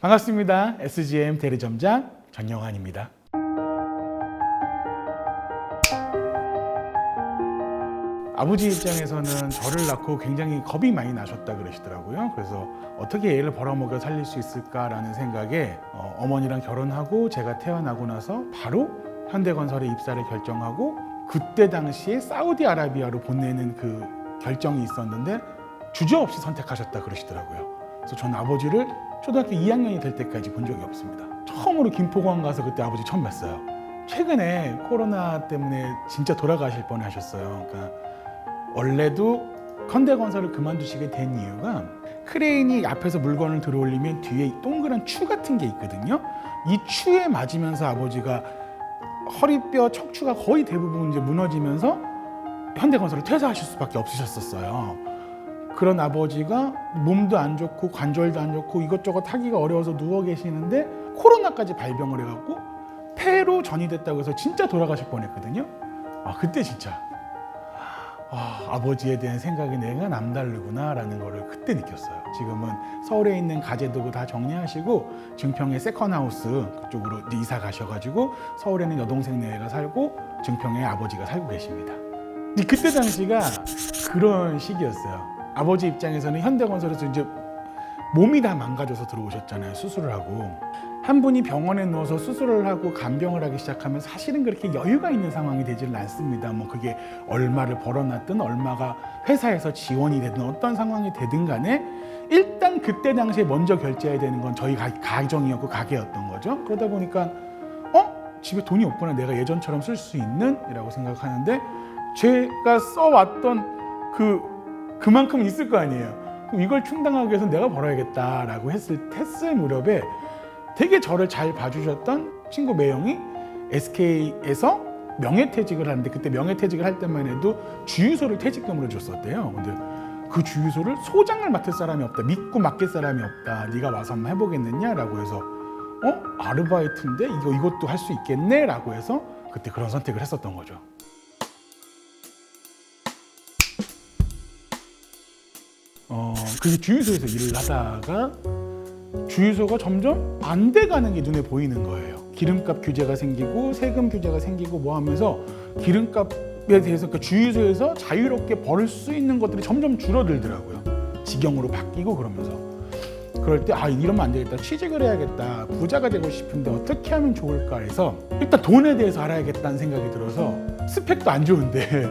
반갑습니다. SGM 대리점장 전영환입니다. 아버지 입장에서는 저를 낳고 굉장히 겁이 많이 나셨다 그러시더라고요. 그래서 어떻게 애를 벌어먹여 살릴 수 있을까라는 생각에 어머니랑 결혼하고 제가 태어나고 나서 바로 현대건설에 입사를 결정하고 그때 당시에 사우디아라비아로 보내는 그 결정이 있었는데 주저없이 선택하셨다 그러시더라고요. 그래서 저는 아버지를 초등학교 2학년이 될 때까지 본 적이 없습니다. 처음으로 김포공항 가서 그때 아버지 처음 뵀어요. 최근에 코로나 때문에 진짜 돌아가실 뻔하셨어요. 그러니까 원래도 현대건설을 그만두시게 된 이유가 크레인이 앞에서 물건을 들어올리면 뒤에 동그란 추 같은 게 있거든요. 이 추에 맞으면서 아버지가 허리뼈, 척추가 거의 대부분 이제 무너지면서 현대건설을 퇴사하실 수밖에 없으셨었어요. 그런 아버지가 몸도 안 좋고 관절도 안 좋고 이것저것 하기가 어려워서 누워 계시는데 코로나까지 발병을 해갖고 폐로 전이됐다고 해서 진짜 돌아가실 뻔했거든요. 그때 진짜 아버지에 대한 생각이 내가 남다르구나 라는 거를 그때 느꼈어요. 지금은 서울에 있는 가재도 다 정리하시고 증평에 세컨하우스 그쪽으로 이제 이사 가셔가지고 서울에는 여동생 네가 살고 증평에 아버지가 살고 계십니다. 그때 당시가 그런 시기였어요. 아버지 입장에서는 현대건설에서 이제 몸이 다 망가져서 들어오셨잖아요. 수술을 하고 한 분이 병원에 누워서 수술을 하고 간병을 하기 시작하면 사실은 그렇게 여유가 있는 상황이 되지는 않습니다. 뭐 그게 얼마를 벌어놨든 얼마가 회사에서 지원이 되든 어떤 상황이 되든 간에 일단 그때 당시에 먼저 결제해야 되는 건 저희 가정이었고 가게였던 거죠. 그러다 보니까 집에 돈이 없구나, 내가 예전처럼 쓸 수 있는 이라고 생각하는데 제가 써왔던 그만큼 있을 거 아니에요. 그럼 이걸 충당하기 위해서 내가 벌어야겠다라고 했을 무렵에 되게 저를 잘 봐주셨던 친구 매형이 SK에서 명예퇴직을 하는데 그때 명예퇴직을 할 때만 해도 주유소를 퇴직금으로 줬었대요. 근데 그 주유소를 소장을 맡을 사람이 없다, 믿고 맡길 사람이 없다, 네가 와서 한번 해보겠느냐라고 해서 아르바이트인데 이것도 할 수 있겠네 라고 해서 그때 그런 선택을 했었던 거죠. 그게 주유소에서 일을 하다가 주유소가 점점 안 돼가는 게 눈에 보이는 거예요. 기름값 규제가 생기고 세금 규제가 생기고 뭐 하면서 기름값에 대해서 그 주유소에서 자유롭게 벌 수 있는 것들이 점점 줄어들더라고요. 직영으로 바뀌고 그러면서 그럴 때 이러면 안 되겠다, 취직을 해야겠다, 부자가 되고 싶은데 어떻게 하면 좋을까 해서 일단 돈에 대해서 알아야겠다는 생각이 들어서 스펙도 안 좋은데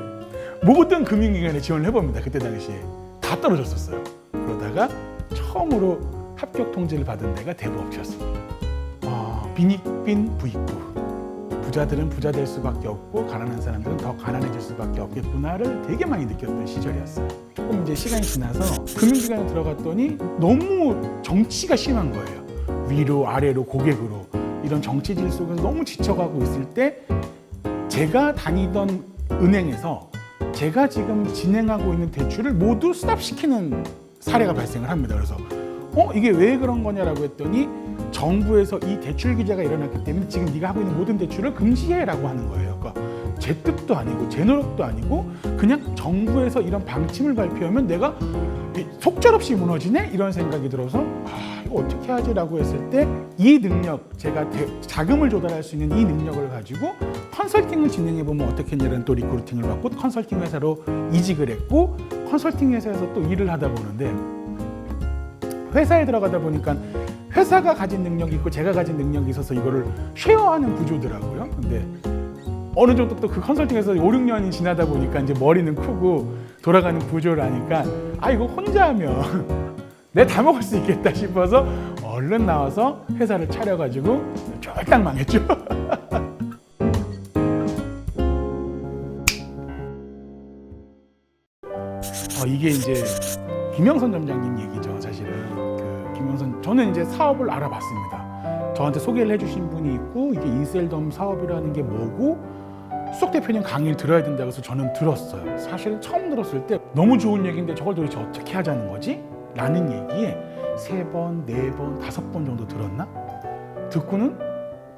모든 금융기관에 지원을 해봅니다. 그때 당시에 다 떨어졌었어요. 그러다가 처음으로 합격 통지를 받은 데가 대부업체였습니다. 빈익빈 부익부. 부자들은 부자 될 수밖에 없고 가난한 사람들은 더 가난해질 수밖에 없겠구나를 되게 많이 느꼈던 시절이었어요. 조금 이제 시간이 지나서 금융기관에 들어갔더니 너무 정치가 심한 거예요. 위로 아래로 고객으로 이런 정치질 속에서 너무 지쳐가고 있을 때 제가 다니던 은행에서 제가 지금 진행하고 있는 대출을 모두 스탑시키는 사례가 발생을 합니다. 그래서 이게 왜 그런 거냐라고 했더니 정부에서 이 대출 규제가 일어났기 때문에 지금 네가 하고 있는 모든 대출을 금지해라고 하는 거예요. 그러니까 제 뜻도 아니고 제 노력도 아니고 그냥 정부에서 이런 방침을 발표하면 내가 속절없이 무너지네? 이런 생각이 들어서 이거 어떻게 하지라고 했을 때 이 능력, 제가 자금을 조달할 수 있는 이 능력을 가지고 컨설팅을 진행해보면 어떻겠냐는 또 리크루팅을 받고 컨설팅 회사로 이직을 했고 컨설팅 회사에서 또 일을 하다 보는데 회사에 들어가다 보니까 회사가 가진 능력이 있고 제가 가진 능력이 있어서 이거를 쉐어하는 구조더라고요. 근데 어느 정도 또 그 컨설팅에서 5, 6년이 지나다 보니까 이제 머리는 크고 돌아가는 구조를 하니까 이거 혼자 하면 내가 다 먹을 수 있겠다 싶어서 얼른 나와서 회사를 차려가지고 쫄딱 망했죠. 이게 이제 김영선 점장님 얘기죠. 사실은 김영선, 저는 이제 사업을 알아봤습니다. 저한테 소개를 해주신 분이 있고 이게 인셀덤 사업이라는 게 뭐고 수석 대표님 강의를 들어야 된다고 해서 저는 들었어요. 사실은 처음 들었을 때 너무 좋은 얘기인데 저걸 도대체 어떻게 하자는 거지? 라는 얘기에 3번, 4번, 5번 정도 들었나? 듣고는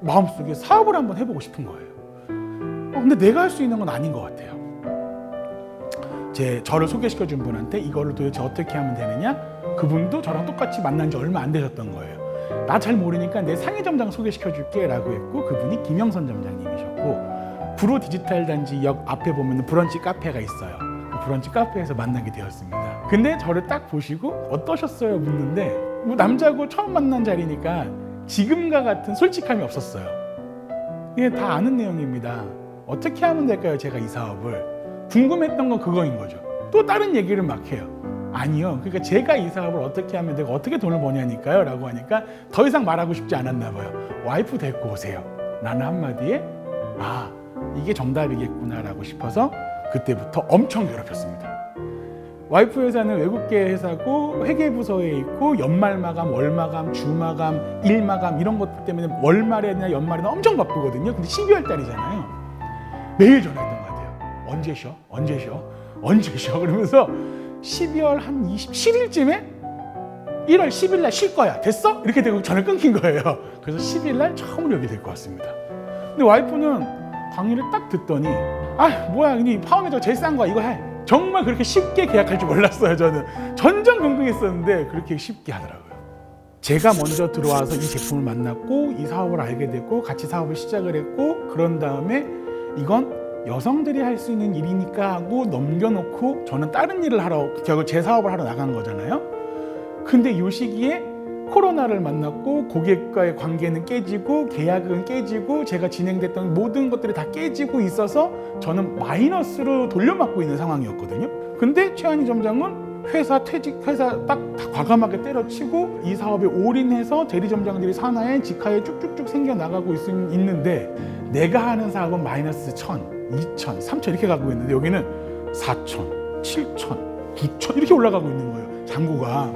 마음속에 사업을 한번 해보고 싶은 거예요. 근데 내가 할 수 있는 건 아닌 것 같아요. 저를 소개시켜준 분한테 이거를 도대체 어떻게 하면 되느냐? 그분도 저랑 똑같이 만난 지 얼마 안 되셨던 거예요. 나 잘 모르니까 내 상위 점장 소개시켜줄게 라고 했고, 그분이 김영선 점장님이셨고, 구로 디지털 단지 역 앞에 보면 브런치 카페가 있어요. 그 브런치 카페에서 만나게 되었습니다. 근데 저를 딱 보시고 어떠셨어요? 묻는데, 뭐 남자고 처음 만난 자리니까 지금과 같은 솔직함이 없었어요. 이게 다 아는 내용입니다. 어떻게 하면 될까요? 제가 이 사업을. 궁금했던 건 그거인 거죠. 또 다른 얘기를 막 해요. 아니요. 그러니까 제가 이 사업을 어떻게 하면 되고 어떻게 돈을 버냐니까요. 라고 하니까 더 이상 말하고 싶지 않았나 봐요. 와이프 데리고 오세요. 나는 한마디에 아, 이게 정답이겠구나 라고 싶어서 그때부터 엄청 괴롭혔습니다. 와이프 회사는 외국계 회사고 회계부서에 있고 연말 마감, 월 마감, 주 마감, 일 마감 이런 것들 때문에 월말이나 연말에는 엄청 바쁘거든요. 근데 12월 달이잖아요. 매일 전화했던 것 같아요. 언제 쉬어? 언제 쉬어? 언제 쉬어? 그러면서 12월 한 27일쯤에 1월 10일 날 쉴 거야. 됐어? 이렇게 되고 전화 끊긴 거예요. 그래서 10일 날 처음으로 여기 데리고 왔습니다. 근데 와이프는 강의를 딱 듣더니 아 뭐야 이 파워매저 제일 싼 거야 이거 해. 정말 그렇게 쉽게 계약할 줄 몰랐어요. 저는 전전긍긍했었는데 그렇게 쉽게 하더라고요. 제가 먼저 들어와서 이 제품을 만났고 이 사업을 알게 됐고 같이 사업을 시작을 했고, 그런 다음에 이건 여성들이 할 수 있는 일이니까 하고 넘겨놓고 저는 다른 일을 하러, 결국 제 사업을 하러 나간 거잖아요. 근데 이 시기에 코로나를 만났고 고객과의 관계는 깨지고 계약은 깨지고 제가 진행됐던 모든 것들이 다 깨지고 있어서 저는 마이너스로 돌려막고 있는 상황이었거든요. 근데 최한희 점장은 회사 딱 과감하게 때려치고 이 사업에 올인해서 대리점장들이 산하에 직하에 쭉쭉쭉 생겨나가고 있는데, 내가 하는 사업은 마이너스 1,000, 2,000, 3,000 이렇게 가고 있는데 여기는 4,000, 7,000, 9,000 이렇게 올라가고 있는 거예요. 잔고가.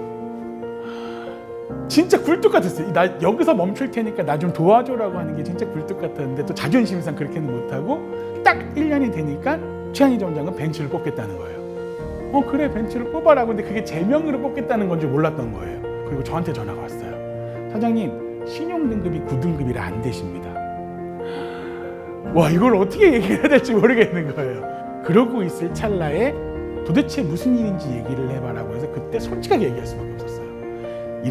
진짜 굴뚝 같았어요. 나 여기서 멈출 테니까 나 좀 도와줘라고 하는 게 진짜 굴뚝 같았는데 또 자존심상 그렇게는 못하고 딱 1년이 되니까 최한희 점장은 벤츠를 뽑겠다는 거예요. 그래 벤츠를 뽑아라고. 근데 그게 제 명의로 뽑겠다는 건지 몰랐던 거예요. 그리고 저한테 전화가 왔어요. 사장님 신용등급이 9등급이라 안 되십니다. 와 이걸 어떻게 얘기해야 될지 모르겠는 거예요. 그러고 있을 찰나에 도대체 무슨 일인지 얘기를 해봐라고 해서 그때 솔직하게 얘기할 수밖에 없었어요.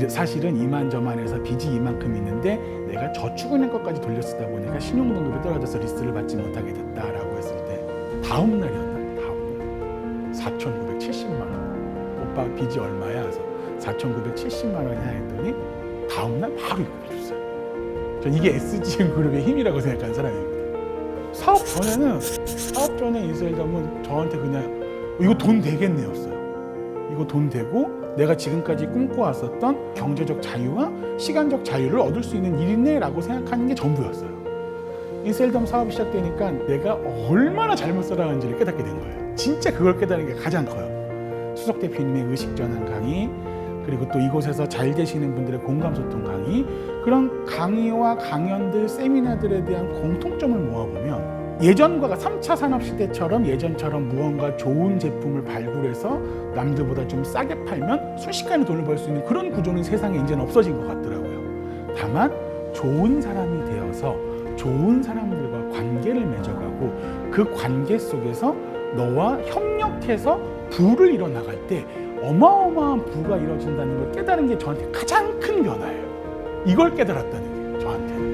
사실은 이만저만해서 빚이 이만큼 있는데 내가 저축은행 것까지 돌려 쓰다 보니까 신용등급이 떨어져서 리스를 받지 못하게 됐다라고 했을 때 다음 날이었나요? 다음 날 4,970만 원. 오빠 빚이 얼마야? 그래서 4,970만 원이야 했더니 다음 날 바로 입금해 줬어요. 전 이게 SGM 그룹의 힘이라고 생각하는 사람입니다. 사업 전에 이셀덤은 저한테 그냥 이거 돈 되겠네였어요. 이거 돈 되고 내가 지금까지 꿈꿔왔었던 경제적 자유와 시간적 자유를 얻을 수 있는 일이네라고 생각하는 게 전부였어요. 이셀덤 사업이 시작되니까 내가 얼마나 잘못 살아왔는지를 깨닫게 된 거예요. 진짜 그걸 깨닫는 게 가장 커요. 수석 대표님의 의식전환 강의, 그리고 또 이곳에서 잘 되시는 분들의 공감소통 강의, 그런 강의와 강연들, 세미나들에 대한 공통점을 모아보면 예전과 3차 산업시대처럼 예전처럼 무언가 좋은 제품을 발굴해서 남들보다 좀 싸게 팔면 순식간에 돈을 벌 수 있는 그런 구조는 세상에 이제는 없어진 것 같더라고요. 다만 좋은 사람이 되어서 좋은 사람들과 관계를 맺어가고 그 관계 속에서 너와 협력해서 부를 이뤄나갈 때 어마어마한 부가 이루어진다는 걸 깨달은 게 저한테 가장 큰 변화예요. 이걸 깨달았다는 게 저한테는.